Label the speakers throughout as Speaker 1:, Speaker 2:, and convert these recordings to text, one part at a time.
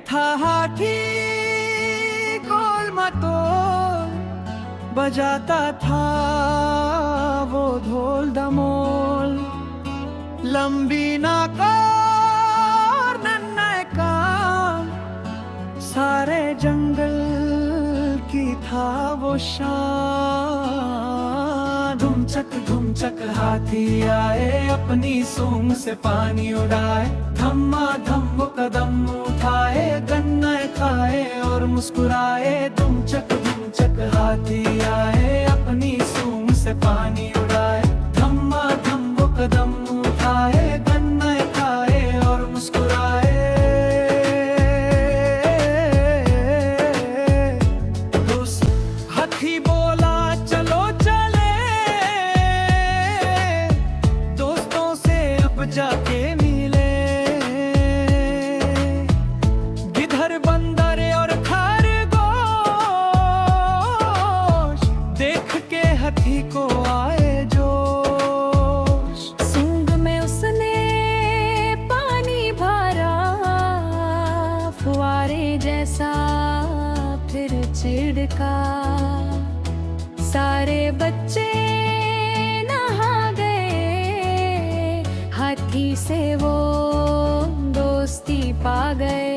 Speaker 1: था हाथी गोल मटोल, बजाता था वो ढोल दमोल। लंबी नाक और नन्हे कान, सारे जंगल की था वो शान। धुमचक हाथी आए, अपनी सूंड से पानी उड़ाए। धम्मा धम वो कदम उठाए, गन्ना खाए और मुस्कुराए। धुमचक हाथी आए, अपनी सूंड से पानी उड़ाए। धम्मा धम वो कदम उठाए, गन्ना खाए और मुस्कुराए। हाथी बोला चलो चले, दोस्तों से अब जाके मिले। गिधर बंदर और खरगोश, देख के हाथी को आए जोश।
Speaker 2: सूंड में उसने पानी भरा, फुआरे जैसा फिर छिड़का। सारे बच्चे नहा गए, हाथी से वो दोस्ती पा गए।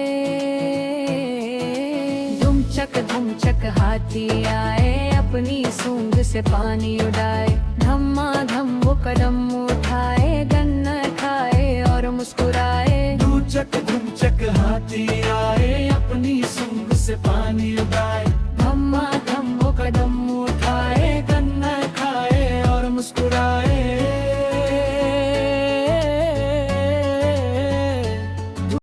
Speaker 2: धुमचक हाथी आए, अपनी सूंड से पानी उड़ाए। धम्मा धम वो कदम उठाए, गन्ना खाए और मुस्कुराए।
Speaker 1: धुमचक हाथी आए, अपनी सूंड से पानी उड़ाए।